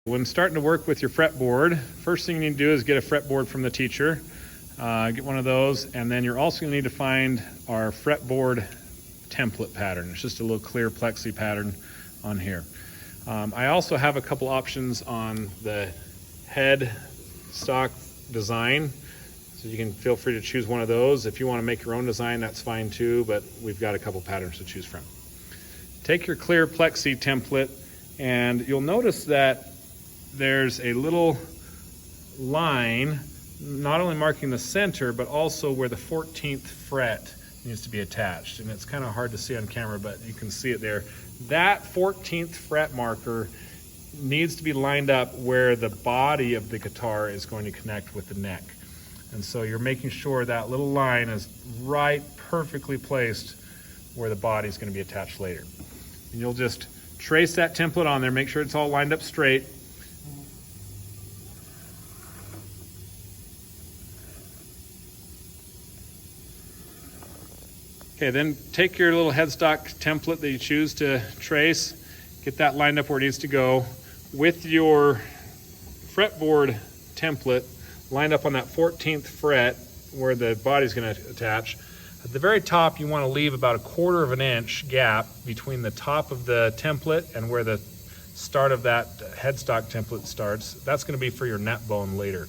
When starting to work with your fretboard, first thing you need to do is get a fretboard from the teacher. Get one of those, and then you're also going to need to find our fretboard template pattern. It's just a little clear plexi pattern on here. I also have a couple options on the head stock design, so you can feel free to choose one of those. If you want to make your own design, that's fine too, but we've got a couple patterns to choose from. Take your clear plexi template, and you'll notice that there's a little line not only marking the center but also where the 14th fret needs to be attached, and it's kind of hard to see on camera, but you can see it there. That 14th fret marker needs to be lined up where the body of the guitar is going to connect with the neck, and so you're making sure that little line is right perfectly placed where the body is going to be attached later. And you'll just trace that template on there, make sure it's all lined up straight. Okay, then take your little headstock template that you choose to trace, get that lined up where it needs to go. With your fretboard template lined up on that 14th fret where the body's going to attach, at the very top you want to leave about 1/4 of an inch gap between the top of the template and where the start of that headstock template starts. That's going to be for your neck bone later.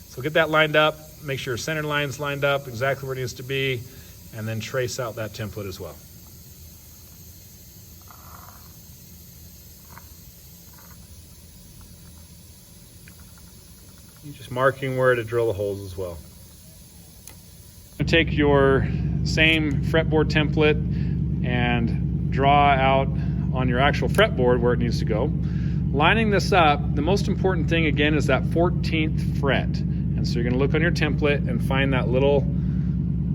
So get that lined up, make sure your center line's lined up exactly where it needs to be, and then trace out that template as well. You're just marking where to drill the holes as well. Take your same fretboard template and draw out on your actual fretboard where it needs to go. Lining this up, the most important thing again is that 14th fret. And so you're going to look on your template and find that little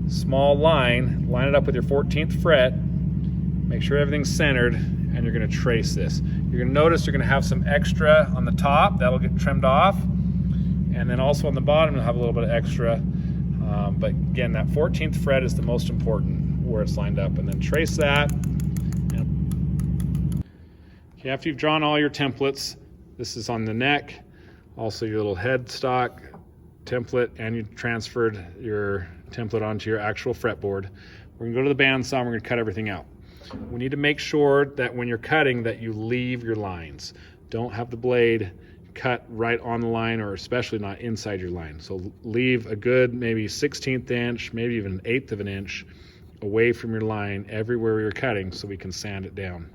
small line, line it up with your 14th fret, make sure everything's centered, and you're going to trace this. You're going to notice you're going to have some extra on the top, that'll get trimmed off, and then also on the bottom you'll have a little bit of extra. But again, that 14th fret is the most important where it's lined up, and then trace that. Okay, after you've drawn all your templates, this is on the neck, also your little headstock template, and you transferred your template onto your actual fretboard. We're gonna go to the bandsaw and we're gonna cut everything out. We need to make sure that when you're cutting that you leave your lines. Don't have the blade cut right on the line, or especially not inside your line. So leave a good maybe 1/16 inch, maybe even 1/8 of an inch away from your line everywhere you're cutting so we can sand it down.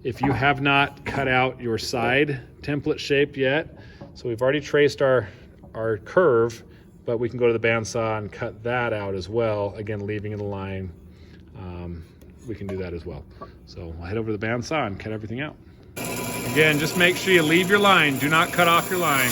If you have not cut out your side template shape yet, so we've already traced our curve, but we can go to the bandsaw and cut that out as well, again leaving in the line. We can do that as well. So we'll head over to the bandsaw and cut everything out. Again, just make sure you leave your line. Do not cut off your line.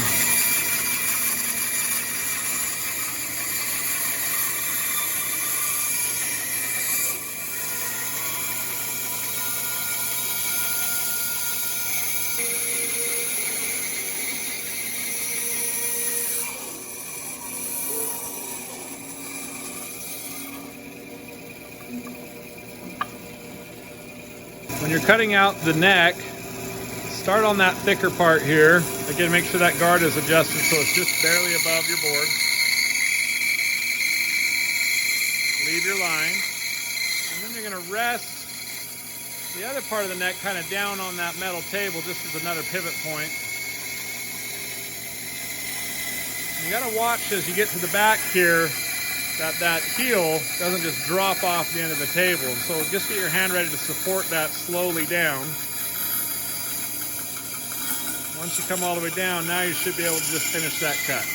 When you're cutting out the neck, start on that thicker part here. Again, make sure that guard is adjusted so it's just barely above your board. Leave your line. And then you're gonna rest the other part of the neck kind of down on that metal table, just as another pivot point. You gotta watch as you get to the back here that heel doesn't just drop off the end of the table. So just get your hand ready to support that slowly down. Once you come all the way down, now you should be able to just finish that cut.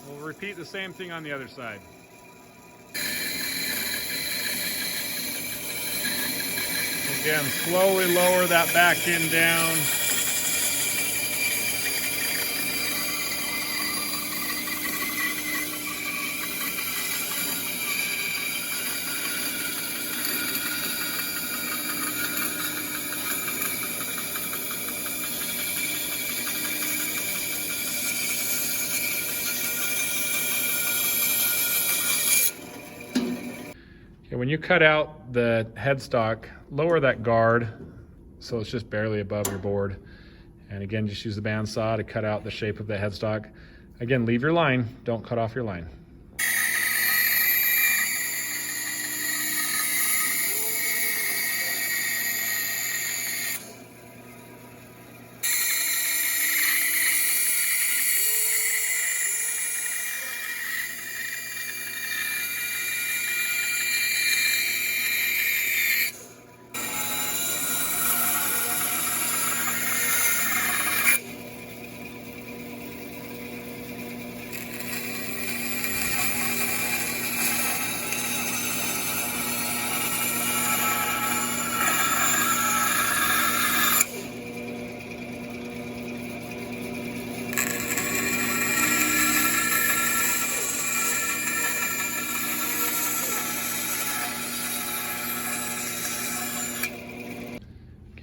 We'll repeat the same thing on the other side. Again, slowly lower that back end down. Okay, when you cut out the headstock, lower that guard so it's just barely above your board. And again, just use the bandsaw to cut out the shape of the headstock. Again, leave your line, don't cut off your line.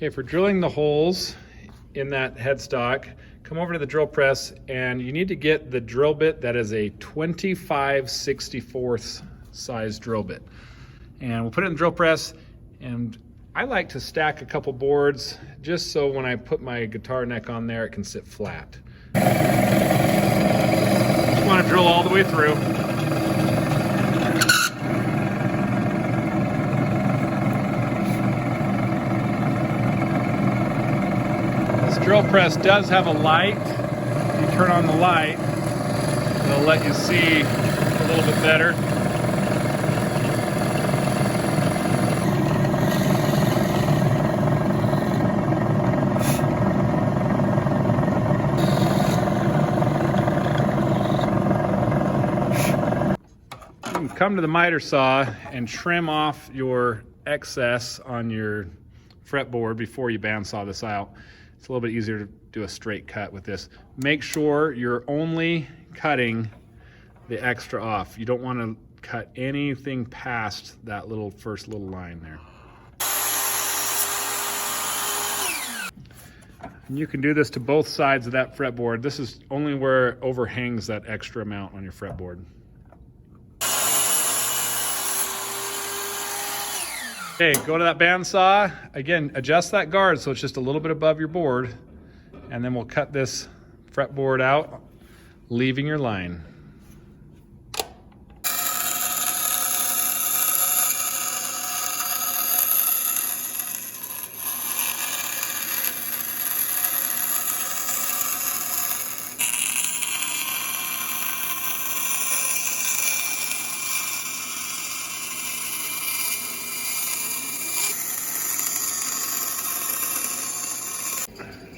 Okay, for drilling the holes in that headstock, come over to the drill press and you need to get the drill bit that is a 25/64 size drill bit. And we'll put it in the drill press, and I like to stack a couple boards just so when I put my guitar neck on there, it can sit flat. Just want to drill all the way through. Drill press does have a light. If you turn on the light, it'll let you see a little bit better. You can come to the miter saw and trim off your excess on your fretboard before you bandsaw this out. It's a little bit easier to do a straight cut with this. Make sure you're only cutting the extra off. You don't want to cut anything past that first little line there. And you can do this to both sides of that fretboard. This is only where it overhangs that extra amount on your fretboard. Okay, go to that bandsaw. Again, adjust that guard so it's just a little bit above your board, and then we'll cut this fretboard out, leaving your line.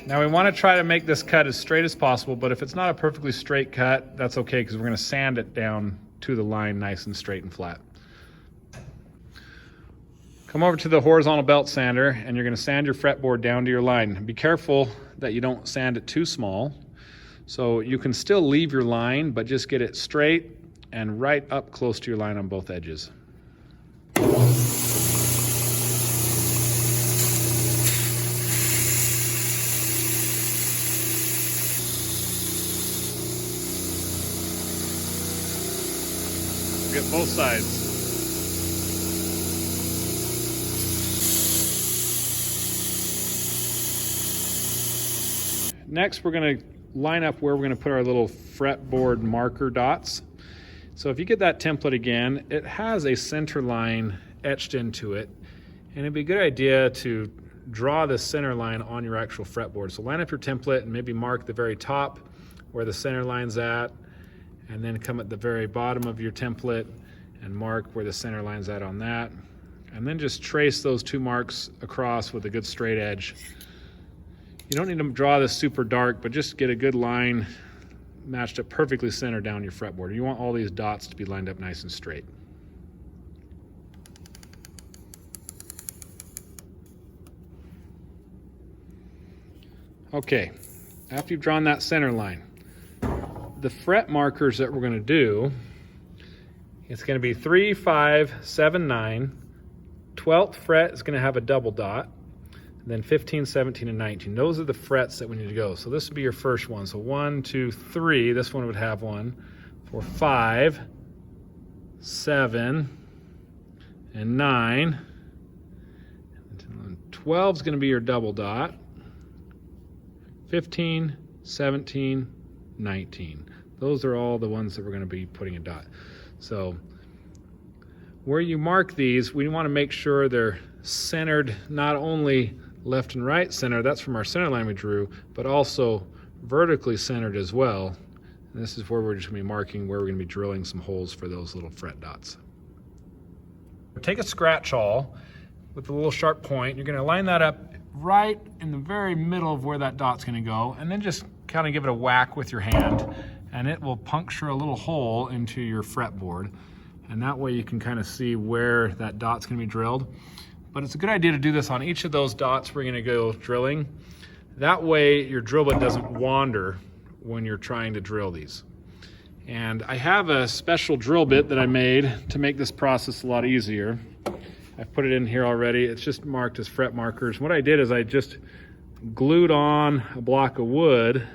Now we want to try to make this cut as straight as possible, but if it's not a perfectly straight cut, that's okay because we're going to sand it down to the line nice and straight and flat. Come over to the horizontal belt sander and you're going to sand your fretboard down to your line. Be careful that you don't sand it too small. So you can still leave your line, but just get it straight and right up close to your line on both edges. Get both sides. Next, we're going to line up where we're going to put our little fretboard marker dots. So if you get that template again, it has a center line etched into it, and it'd be a good idea to draw the center line on your actual fretboard. So line up your template and maybe mark the very top where the center line's at, and then come at the very bottom of your template and mark where the center line's at on that. And then just trace those two marks across with a good straight edge. You don't need to draw this super dark, but just get a good line matched up perfectly centered down your fretboard. You want all these dots to be lined up nice and straight. Okay, after you've drawn that center line, the fret markers that we're going to do, it's going to be 3, 5, 7, 9. 12th fret is going to have a double dot. And then 15, 17, and 19. Those are the frets that we need to go. So this would be your first one. So 1, 2, 3. This one would have one. 4, 5, 7, and 9. 12 is going to be your double dot. 15, 17, 19. Those are all the ones that we're going to be putting a dot. So where you mark these, we want to make sure they're centered, not only left and right center, that's from our center line we drew, but also vertically centered as well. And this is where we're just going to be marking where we're going to be drilling some holes for those little fret dots. Take a scratch awl with a little sharp point. You're going to line that up right in the very middle of where that dot's going to go, and then just kind of give it a whack with your hand, and it will puncture a little hole into your fretboard. And that way you can kind of see where that dot's going to be drilled. But it's a good idea to do this on each of those dots we're going to go drilling. That way your drill bit doesn't wander when you're trying to drill these. And I have a special drill bit that I made to make this process a lot easier. I've put it in here already. It's just marked as fret markers. What I did is I just glued on a block of wood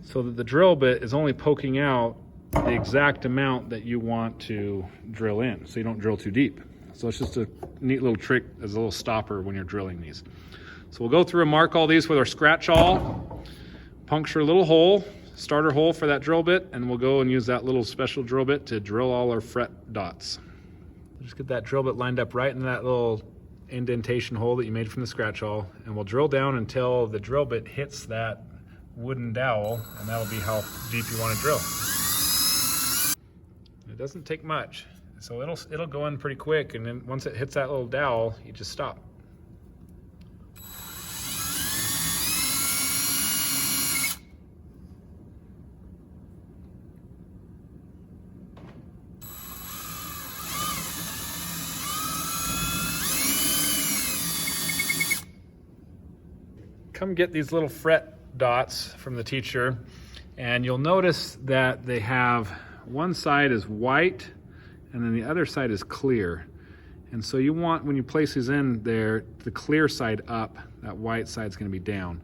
so that the drill bit is only poking out the exact amount that you want to drill in, so you don't drill too deep. So it's just a neat little trick as a little stopper when you're drilling these. So we'll go through and mark all these with our scratch awl, puncture a little hole, starter hole for that drill bit, and we'll go and use that little special drill bit to drill all our fret dots. Just get that drill bit lined up right in that little indentation hole that you made from the scratch awl, and we'll drill down until the drill bit hits that wooden dowel, and that'll be how deep you want to drill. It doesn't take much, so it'll go in pretty quick, and then once it hits that little dowel, you just stop. Come get these little fret dots from the teacher, and you'll notice that they have one side is white and then the other side is clear. And so you want, when you place these in there, the clear side up, that white side's going to be down.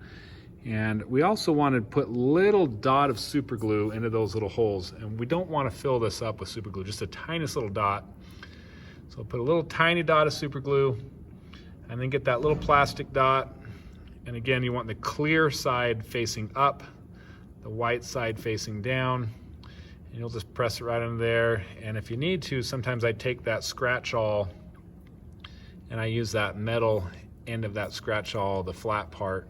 And we also want to put little dot of super glue into those little holes, and we don't want to fill this up with super glue, just a tiniest little dot. So put a little tiny dot of super glue and then get that little plastic dot. And again, you want the clear side facing up, the white side facing down, and you'll just press it right under there. And if you need to, sometimes I take that scratch awl and I use that metal end of that scratch awl, the flat part,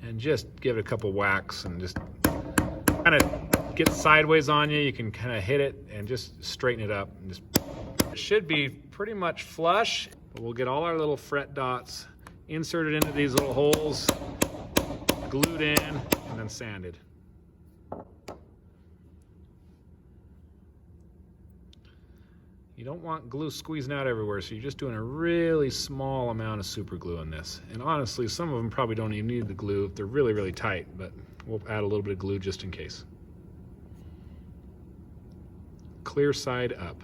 and just give it a couple whacks and just kind of get sideways on you. You can kind of hit it and just straighten it up. And just, it should be pretty much flush, but we'll get all our little fret dots inserted into these little holes, glued in, and then sanded. You don't want glue squeezing out everywhere, so you're just doing a really small amount of super glue in this. And honestly, some of them probably don't even need the glue if they're really, really tight, but we'll add a little bit of glue just in case. Clear side up.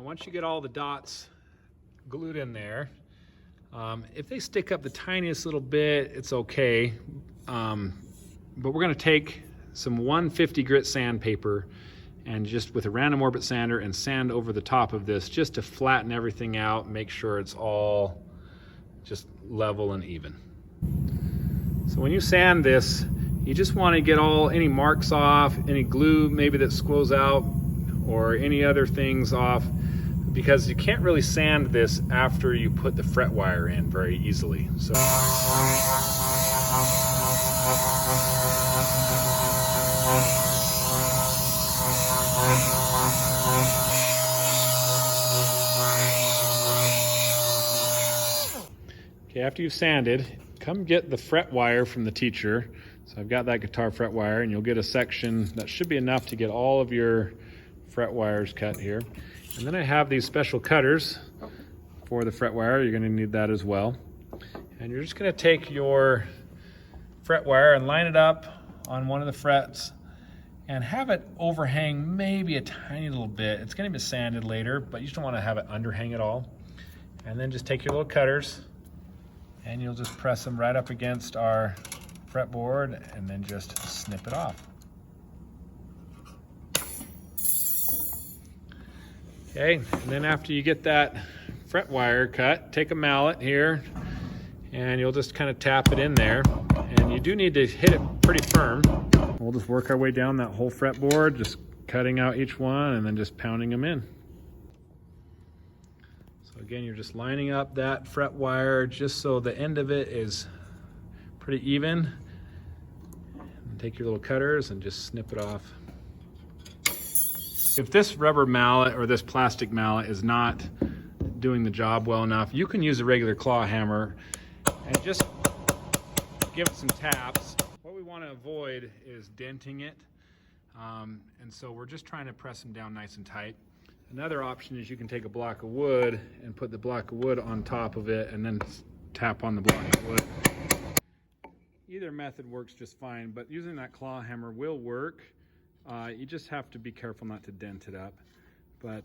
Once you get all the dots glued in there, if they stick up the tiniest little bit, it's okay. But we're going to take some 150 grit sandpaper and just with a random orbit sander and sand over the top of this just to flatten everything out, make sure it's all just level and even. So when you sand this, you just want to get any marks off, any glue maybe that squoze out, or any other things off, because you can't really sand this after you put the fret wire in very easily. So okay, after you've sanded, come get the fret wire from the teacher. So I've got that guitar fret wire, and you'll get a section that should be enough to get all of your fret wires cut here. And then I have these special cutters for the fret wire. You're going to need that as well. And you're just going to take your fret wire and line it up on one of the frets and have it overhang maybe a tiny little bit. It's going to be sanded later, but you just don't want to have it underhang at all. And then just take your little cutters And you'll just press them right up against our fretboard and then just snip it off. Okay, and then after you get that fret wire cut, take a mallet here and you'll just kind of tap it in there. And you do need to hit it pretty firm. We'll just work our way down that whole fretboard, just cutting out each one and then just pounding them in. So again, you're just lining up that fret wire just so the end of it is pretty even. And take your little cutters and just snip it off. If this rubber mallet or this plastic mallet is not doing the job well enough, you can use a regular claw hammer and just give it some taps. What we want to avoid is denting it. And so we're just trying to press them down nice and tight. Another option is you can take a block of wood and put the block of wood on top of it and then tap on the block of wood. Either method works just fine, but using that claw hammer will work. You just have to be careful not to dent it up. But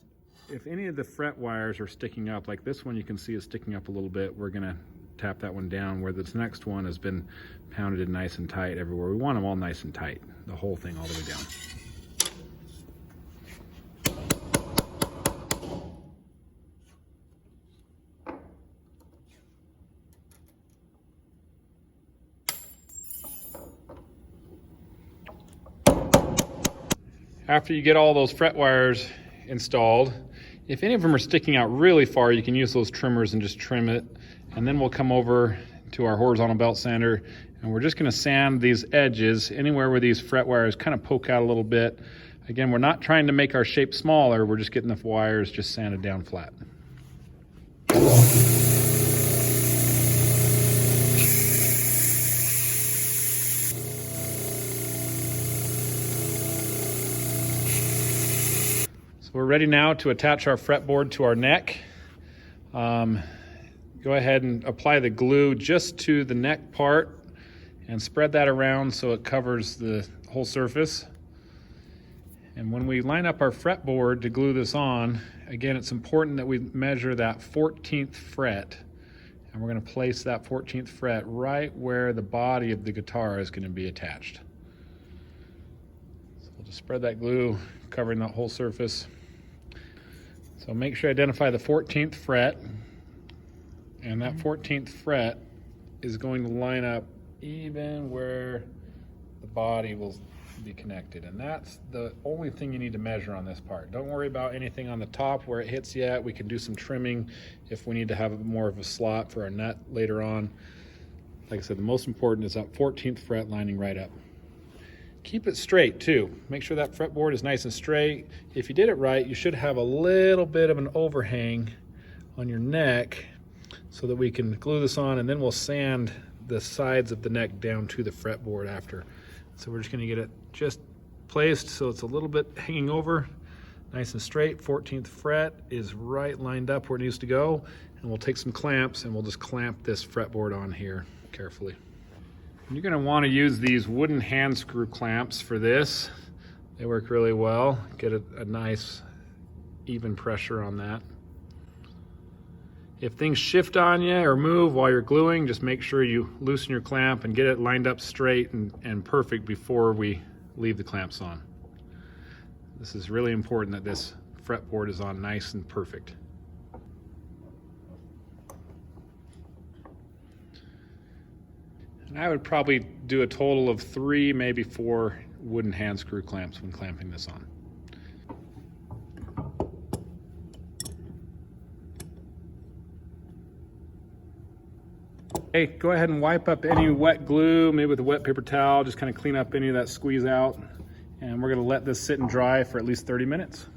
if any of the fret wires are sticking up, like this one you can see is sticking up a little bit, we're gonna tap that one down, where this next one has been pounded in nice and tight everywhere. We want them all nice and tight, the whole thing all the way down. After you get all those fret wires installed, if any of them are sticking out really far, you can use those trimmers and just trim it. And then we'll come over to our horizontal belt sander and we're just gonna sand these edges anywhere where these fret wires kind of poke out a little bit. Again, we're not trying to make our shape smaller, we're just getting the wires just sanded down flat. We're ready now to attach our fretboard to our neck. Go ahead and apply the glue just to the neck part and spread that around so it covers the whole surface. And when we line up our fretboard to glue this on, again, it's important that we measure that 14th fret. And we're gonna place that 14th fret right where the body of the guitar is gonna be attached. So we'll just spread that glue, covering that whole surface. So make sure you identify the 14th fret, and that 14th fret is going to line up even where the body will be connected. And that's the only thing you need to measure on this part. Don't worry about anything on the top where it hits yet. We can do some trimming if we need to have more of a slot for our nut later on. Like I said, the most important is that 14th fret lining right up. Keep it straight too. Make sure that fretboard is nice and straight. If you did it right, you should have a little bit of an overhang on your neck so that we can glue this on, and then we'll sand the sides of the neck down to the fretboard after. So we're just gonna get it just placed so it's a little bit hanging over, nice and straight. 14th fret is right lined up where it needs to go, and we'll take some clamps and we'll just clamp this fretboard on here carefully. You're going to want to use these wooden hand screw clamps for this. They work really well. Get a nice even pressure on that. If things shift on you or move while you're gluing, just make sure you loosen your clamp and get it lined up straight and perfect before we leave the clamps on. This is really important that this fretboard is on nice and perfect. I would probably do a total of 3, maybe 4 wooden hand screw clamps when clamping this on. Okay, go ahead and wipe up any wet glue, maybe with a wet paper towel, just kind of clean up any of that squeeze out. And we're gonna let this sit and dry for at least 30 minutes.